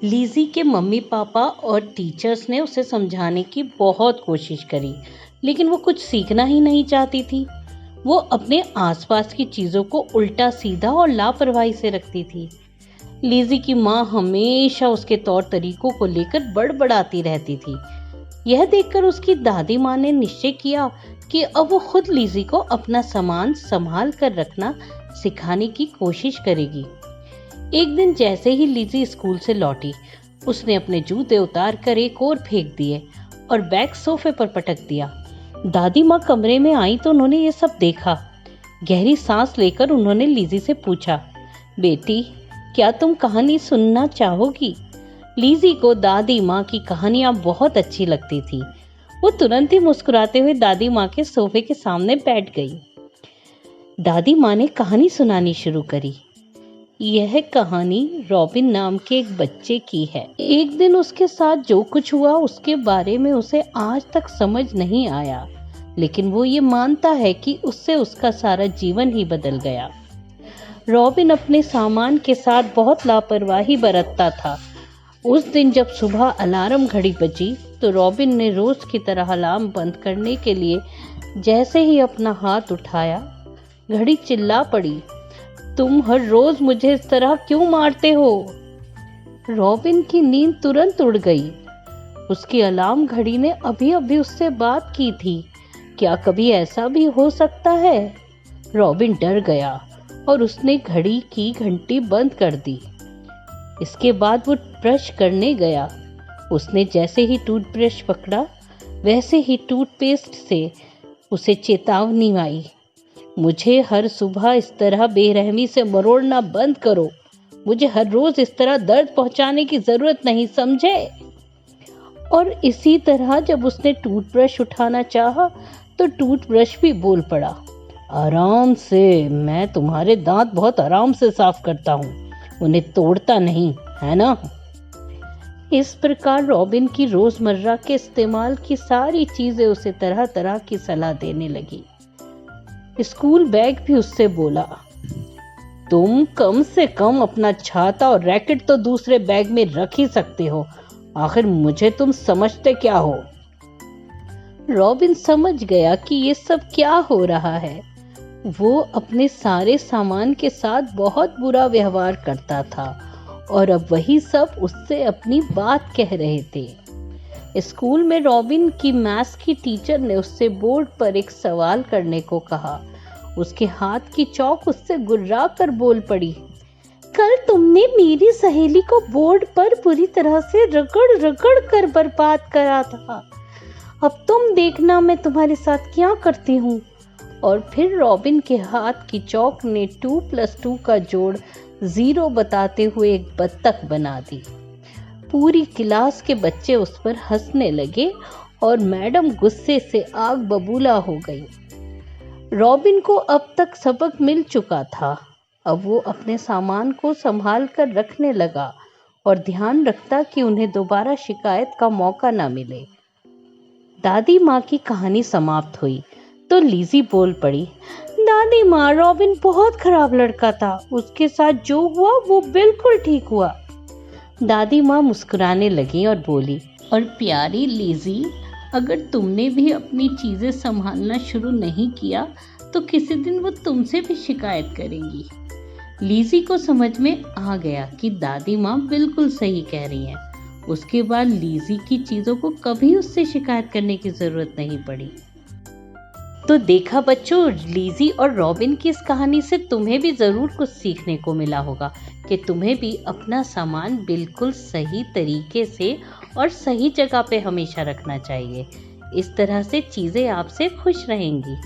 लीज़ी के mummy papa और teachers ने उसे समझाने की बहुत कोशिश करी, लेकिन वो कुछ सीखना ही नहीं चाहती थी। वो अपने आसपास की चीज़ों को उल्टा सीधा और लापरवाही से रखती थी। लीज़ी की माँ हमेशा उसके तौर तरीकों को लेकर बड़बड़ाती रहती थी। यह देखकर उसकी दादी माँ ने निश्चय किया कि अब वो खुद लीज़ी को अपना सामान संभाल कर रखना सिखाने की कोशिश करेगी। एक दिन जैसे ही लीज़ी स्कूल से लौटी, उसने अपने जूते उतार कर एक ओर फेंक दिए और बैग सोफे पर पटक दिया। दादी माँ कमरे में आई तो उन्होंने ये सब देखा। गहरी सांस लेकर उन्होंने लीज़ी से पूछा, बेटी, क्या तुम कहानी सुनना चाहोगी? लीज़ी को दादी माँ की कहानियाँ बहुत अच्छी लगती थी। वो तुरंत ही मुस्कुराते हुए दादी माँ के सोफे के सामने बैठ गई। दादी माँ ने कहानी सुनानी शुरू करी। यह कहानी रॉबिन नाम के एक बच्चे की है। एक दिन उसके साथ जो कुछ हुआ उसके बारे में उसे आज तक समझ नहीं आया, लेकिन वो ये मानता है कि उससे उसका सारा जीवन ही बदल गया। रॉबिन अपने सामान के साथ बहुत लापरवाही बरतता था। उस दिन जब सुबह अलार्म घड़ी बजी तो रॉबिन ने रोज की तरह अलार्म बंद करने के लिए जैसे ही अपना हाथ उठाया, घड़ी चिल्ला पड़ी, तुम हर रोज मुझे इस तरह क्यों मारते हो? रॉबिन की नींद तुरंत उड़ गई। उसकी अलार्म घड़ी ने अभी अभी उससे बात की थी। क्या कभी ऐसा भी हो सकता है? रॉबिन डर गया और उसने घड़ी की घंटी बंद कर दी। इसके बाद वो ब्रश करने गया। उसने जैसे ही टूथब्रश पकड़ा, वैसे ही टूथपेस्ट से उसे चेतावनी आई, मुझे हर सुबह इस तरह बेरहमी से मरोड़ना बंद करो। मुझे हर रोज इस तरह दर्द पहुंचाने की जरूरत नहीं, समझे? और इसी तरह जब उसने टूथब्रश उठाना चाहा तो टूथब्रश भी बोल पड़ा, आराम से, मैं तुम्हारे दांत बहुत आराम से साफ करता हूँ, उन्हें तोड़ता नहीं, है ना? इस प्रकार रॉबिन की रोजमर्रा के इस्तेमाल की सारी चीजें उसे तरह तरह की सलाह देने लगी। स्कूल बैग भी उससे बोला, तुम कम से कम अपना छाता और रैकेट तो दूसरे बैग में रख ही सकते हो। आखिर मुझे तुम समझते क्या हो? रॉबिन समझ गया कि ये सब क्या हो रहा है। वो अपने सारे सामान के साथ बहुत बुरा व्यवहार करता था और अब वही सब उससे अपनी बात कह रहे थे। स्कूल में रॉबिन की मैथ्स की टीचर ने उससे बोर्ड पर एक सवाल करने को कहा। उसके हाथ की चौक उससे गुर्रा कर बोल पड़ी, कल तुमने मेरी सहेली को बोर्ड पर पूरी तरह से रगड़ रगड़ कर बर्बाद करा था। अब तुम देखना मैं तुम्हारे साथ क्या करती हूँ। और फिर रॉबिन के हाथ की चौक ने 2+2 का जोड़ 0 बताते हुए एक बत्तख बना दी। पूरी क्लास के बच्चे उस पर हंसने लगे और मैडम गुस्से से आग बबूला हो गई। रॉबिन को अब तक सबक मिल चुका था। अब वो अपने सामान को संभाल कर रखने लगा और ध्यान रखता कि उन्हें दोबारा शिकायत का मौका ना मिले। दादी माँ की कहानी समाप्त हुई तो लीज़ी बोल पड़ी, दादी माँ, रॉबिन बहुत खराब लड़का था। उसके साथ जो हुआ वो बिल्कुल ठीक हुआ। दादी माँ मुस्कुराने लगी और बोली, और प्यारी लीज़ी, अगर तुमने भी अपनी चीज़ें संभालना शुरू नहीं किया तो किसी दिन वो तुमसे भी शिकायत करेंगी। लीज़ी को समझ में आ गया कि दादी माँ बिल्कुल सही कह रही हैं। उसके बाद लीज़ी की चीज़ों को कभी उससे शिकायत करने की ज़रूरत नहीं पड़ी। तो देखा बच्चों, लीज़ी और रॉबिन की इस कहानी से तुम्हें भी ज़रूर कुछ सीखने को मिला होगा कि तुम्हें भी अपना सामान बिल्कुल सही तरीके से और सही जगह पे हमेशा रखना चाहिए। इस तरह से चीज़ें आपसे खुश रहेंगी।